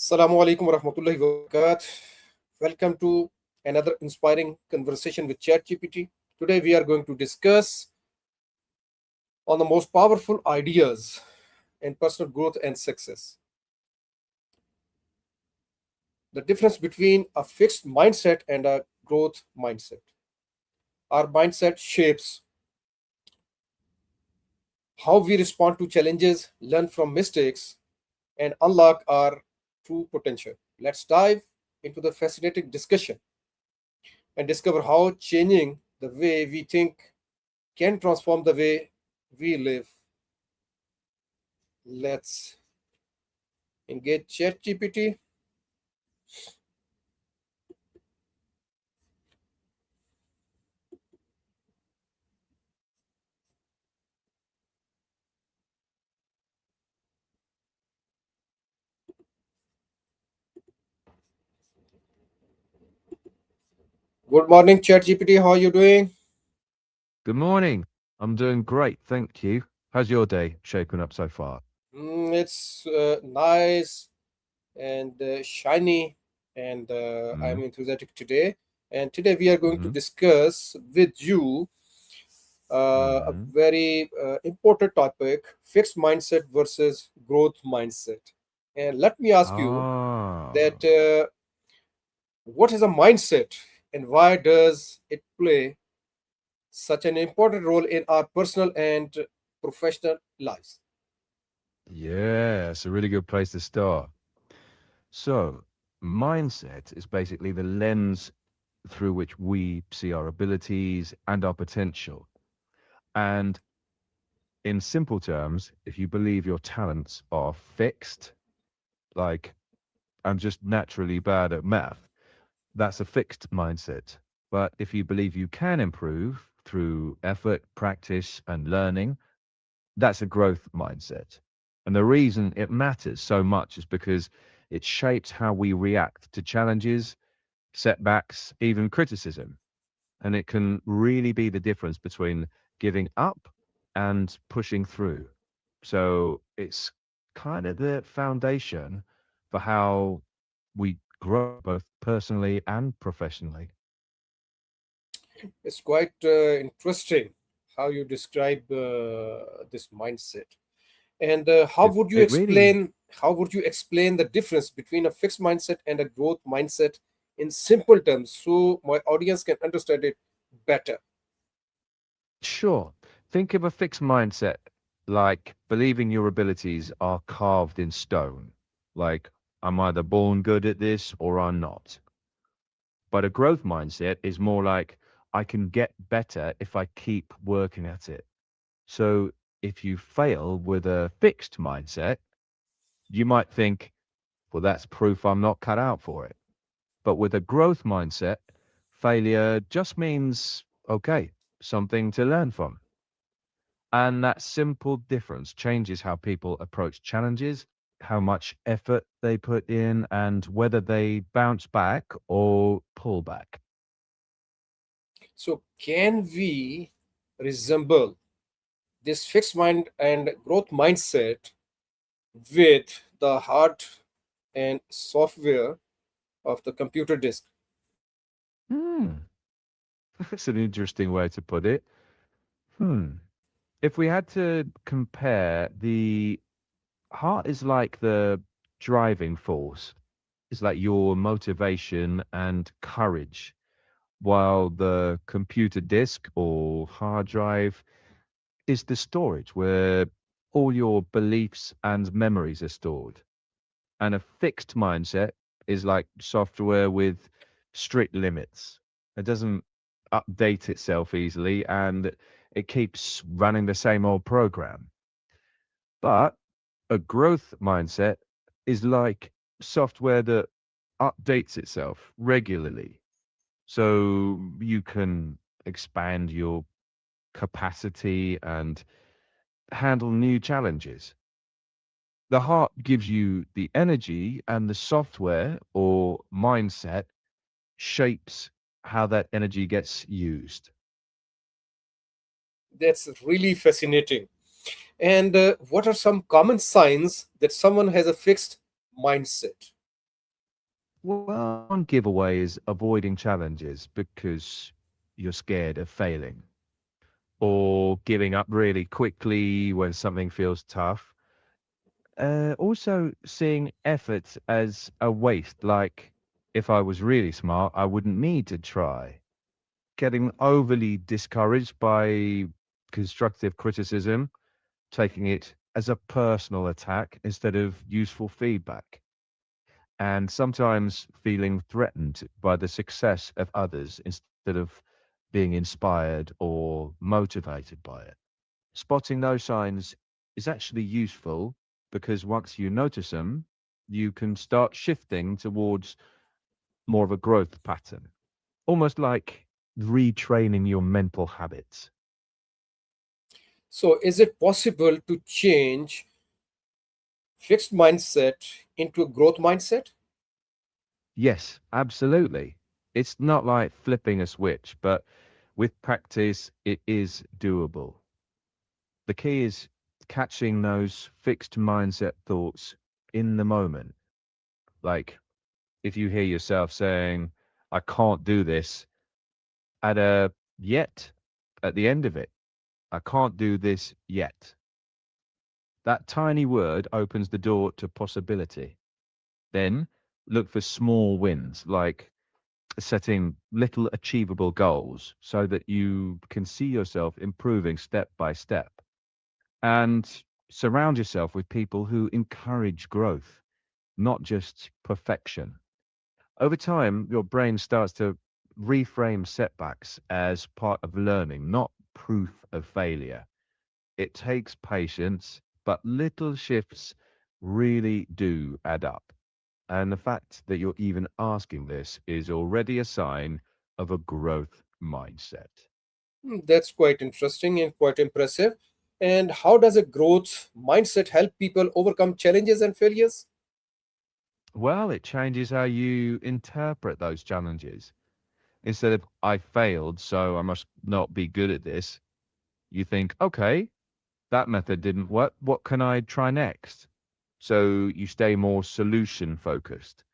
Assalamu alaikum warahmatullahi wabarakatuh. Welcome to another inspiring conversation with ChatGPT. Today we are going to discuss on the most powerful ideas in personal growth and success. The difference between a fixed mindset and a growth mindset. Our mindset shapes how we respond to challenges, learn from mistakes, and unlock our true potential. Let's dive into the fascinating discussion and discover how changing the way we think can transform the way we live. Let's engage ChatGPT. Good morning, ChatGPT. How are you doing? Good morning. I'm doing great, thank you. How's your day shaping up so far? It's nice and shiny, and I'm Mm-hmm. enthusiastic today. And today we are going to Mm-hmm. discuss with you a Mm-hmm. very important topic: fixed mindset versus growth mindset. And let me ask you Ah, that what is a mindset and why does it play such an important role in our personal and professional lives? yeah, it's a really good place to start. So, mindset is basically the lens through which we see our abilities and our potential. And in simple terms, if you believe your talents are fixed, like I'm just naturally bad at math, that's a fixed mindset. But if you believe you can improve through effort, practice, and learning, that's a growth mindset. And the reason it matters so much is because it shapes how we react to challenges, setbacks, even criticism. And it can really be the difference between giving up and pushing through. So it's kind of the foundation for how we grow both personally and professionally. It's quite interesting how you describe this mindset. And It it really how would you explain the difference between a fixed mindset and a growth mindset in simple terms so my audience can understand it better? sure. Think of a fixed mindset like believing your abilities are carved in stone. Like I'm either born good at this or I'm not. But a growth mindset is more like I can get better if I keep working at it. So if you fail with a fixed mindset, you might think, well, that's proof I'm not cut out for it. But with a growth mindset, failure just means, okay, something to learn from. And that simple difference changes how people approach challenges, how much effort they put in, and whether they bounce back or pull back. So can we resemble this fixed mind and growth mindset with the hard and software of the computer disk? Hmm, that's an interesting way to put it. Hmm. If we had to compare, the heart is like the driving force, it's like your motivation and courage, while the computer disk or hard drive is the storage where all your beliefs and memories are stored. And a fixed mindset is like software with strict limits. It doesn't update itself easily and it keeps running the same old program. But a growth mindset is like software that updates itself regularly. So you can expand your capacity and handle new challenges. The heart gives you the energy, and the software or mindset shapes how that energy gets used. That's really fascinating. And what are some common signs that someone has a fixed mindset? Well, one giveaway is avoiding challenges because you're scared of failing or giving up really quickly when something feels tough. Also, seeing effort as a waste, like if I was really smart, I wouldn't need to try. Getting overly discouraged by constructive criticism, taking it as a personal attack instead of useful feedback, and sometimes feeling threatened by the success of others instead of being inspired or motivated by it. Spotting those signs is actually useful because once you notice them, you can start shifting towards more of a growth pattern, almost like retraining your mental habits. So, is it possible to change fixed mindset into a growth mindset? Yes, absolutely. It's not like flipping a switch, but with practice, it is doable. The key is catching those fixed mindset thoughts in the moment. Like if you hear yourself saying, I can't do this, add a yet at the end of it. I can't do this yet. That tiny word opens the door to possibility. Then look for small wins, like setting little achievable goals so that you can see yourself improving step by step. And surround yourself with people who encourage growth, not just perfection. Over time, your brain starts to reframe setbacks as part of learning, not proof of failure. It takes patience, but little shifts really do add up. And the fact that you're even asking this is already a sign of a growth mindset. That's quite interesting and quite impressive. And how does a growth mindset help people overcome challenges and failures? Well, it changes how you interpret those challenges. Instead of I failed, so I must not be good at this, you think, okay, that method didn't work. What can I try next? So you stay more solution focused.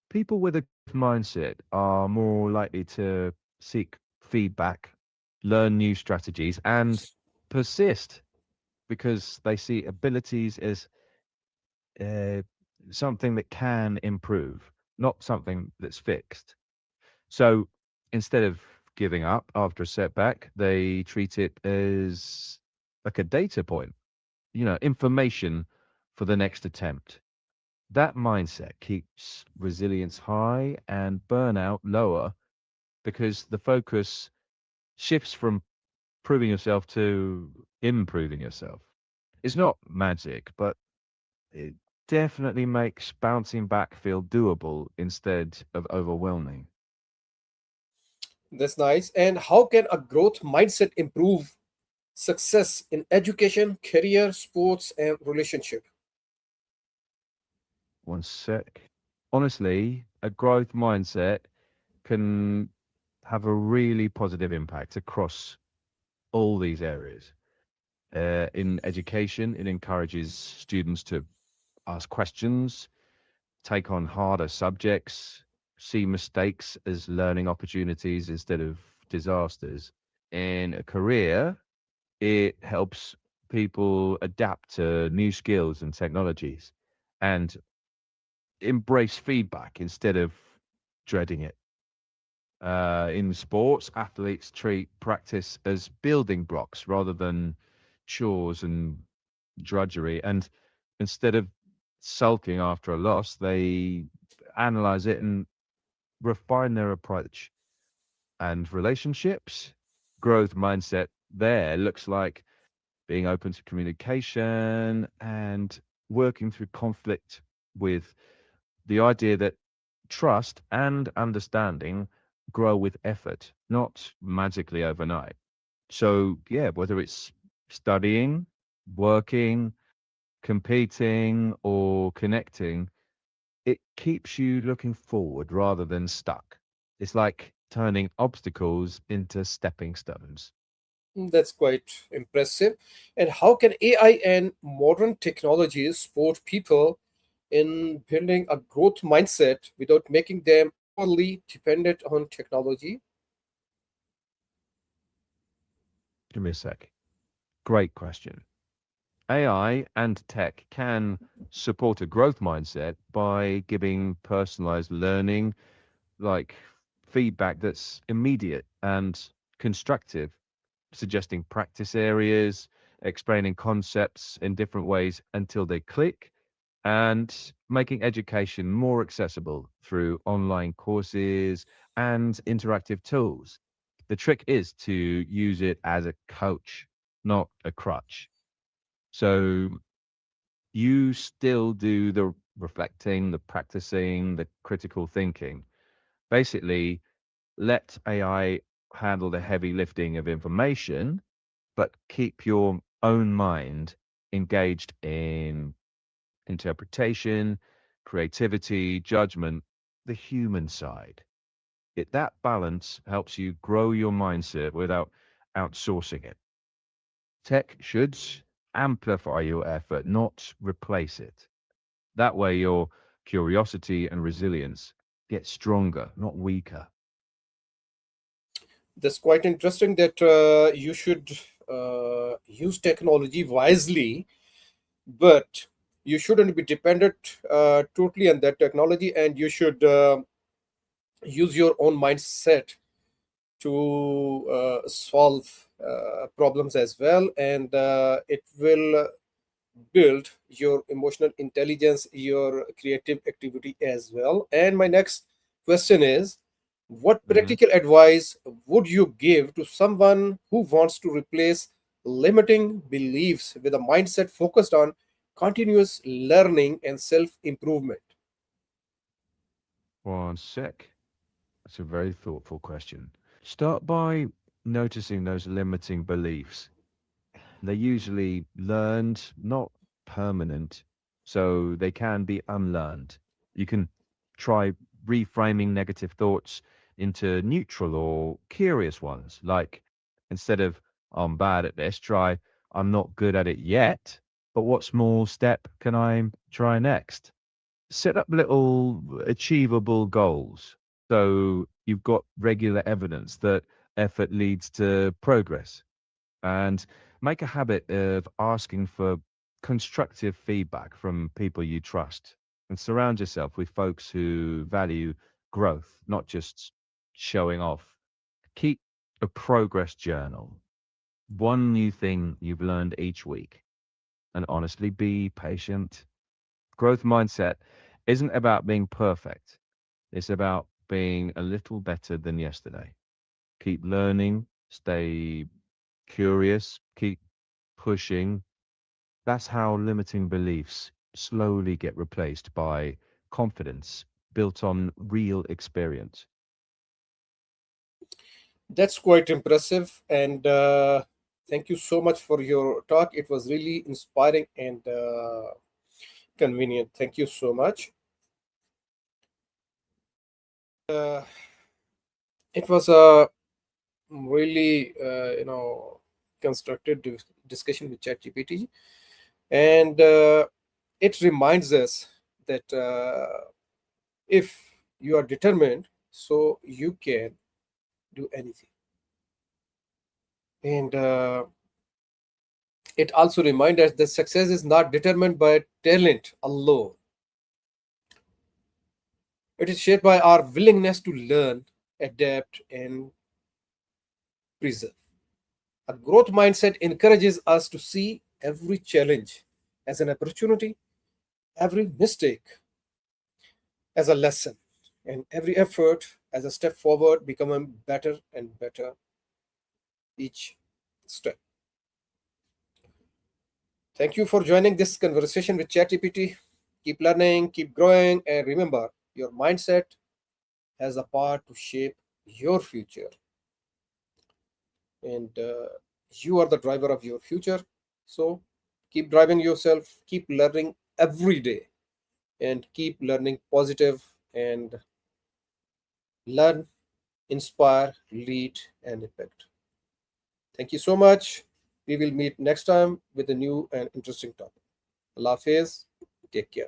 People with a growth mindset are more likely to seek feedback, learn new strategies, and persist because they see abilities as uh, something that can improve, not something that's fixed. So instead of giving up after a setback, they treat it as like a data point, information for the next attempt. That mindset keeps resilience high and burnout lower because the focus shifts from proving yourself to improving yourself. It's not magic, but it definitely makes bouncing back feel doable instead of overwhelming. That's nice. And how can a growth mindset improve success in education, career, sports, and relationship? One sec. Honestly, a growth mindset can have a really positive impact across all these areas. In education, it encourages students to ask questions, take on harder subjects, see mistakes as learning opportunities instead of disasters. In a career, it helps people adapt to new skills and technologies and embrace feedback instead of dreading it. In sports, athletes treat practice as building blocks rather than chores and drudgery. And instead of sulking after a loss, they analyze it and refine their approach. And relationships, growth mindset there looks like being open to communication and working through conflict with the idea that trust and understanding grow with effort, not magically overnight. So, yeah, whether it's studying, working, competing, or connecting, it keeps you looking forward rather than stuck. It's like turning obstacles into stepping stones. That's quite impressive. And how can AI and modern technologies support people in building a growth mindset without making them overly dependent on technology? Give me a sec. Great question. AI and tech can support a growth mindset by giving personalized learning, like feedback that's immediate and constructive, suggesting practice areas, explaining concepts in different ways until they click, and making education more accessible through online courses and interactive tools. The trick is to use it as a coach, not a crutch. So you still do the reflecting, the practicing, the critical thinking. Basically, let AI handle the heavy lifting of information, but keep your own mind engaged in interpretation, creativity, judgment, the human side. That balance helps you grow your mindset without outsourcing it. Tech should amplify your effort, not replace it. That way, your curiosity and resilience get stronger, not weaker. That's quite interesting that you should use technology wisely, but you shouldn't be dependent totally on that technology, and you should use your own mindset to solve problems as well, and it will build your emotional intelligence, your creative activity as well. And my next question is, what Mhm. practical advice would you give to someone who wants to replace limiting beliefs with a mindset focused on continuous learning and self improvement? One sec. That's a very thoughtful question. Start by noticing those limiting beliefs. They're usually learned, not permanent, so they can be unlearned. You can try reframing negative thoughts into neutral or curious ones, like instead of I'm bad at this, try I'm not good at it yet, but what small step can I try next? Set up little achievable goals so you've got regular evidence that effort leads to progress, and make a habit of asking for constructive feedback from people you trust, and surround yourself with folks who value growth, not just showing off. Keep a progress journal, one new thing you've learned each week, and honestly be patient. Growth mindset isn't about being perfect, it's about being a little better than yesterday. Keep learning, stay curious, keep pushing. That's how limiting beliefs slowly get replaced by confidence built on real experience. That's quite impressive, and thank you so much for your talk. It was really inspiring and convenient. Thank you so much. Uh, it was a really constructive discussion with ChatGPT, and it reminds us that if you are determined, so you can do anything. And it also reminds us that success is not determined by talent alone. It is shaped by our willingness to learn, adapt, and preserve. A growth mindset encourages us to see every challenge as an opportunity, every mistake as a lesson, and every effort as a step forward, becoming better and better each step. Thank you for joining this conversation with ChatGPT. Keep learning, keep growing, and remember your mindset has a part to shape your future, and you are the driver of your future. So keep driving yourself, keep learning every day, and keep learning positive and learn, inspire, lead, and impact. Thank you so much. We will meet next time with a new and interesting topic. Allah Hafiz. Take care.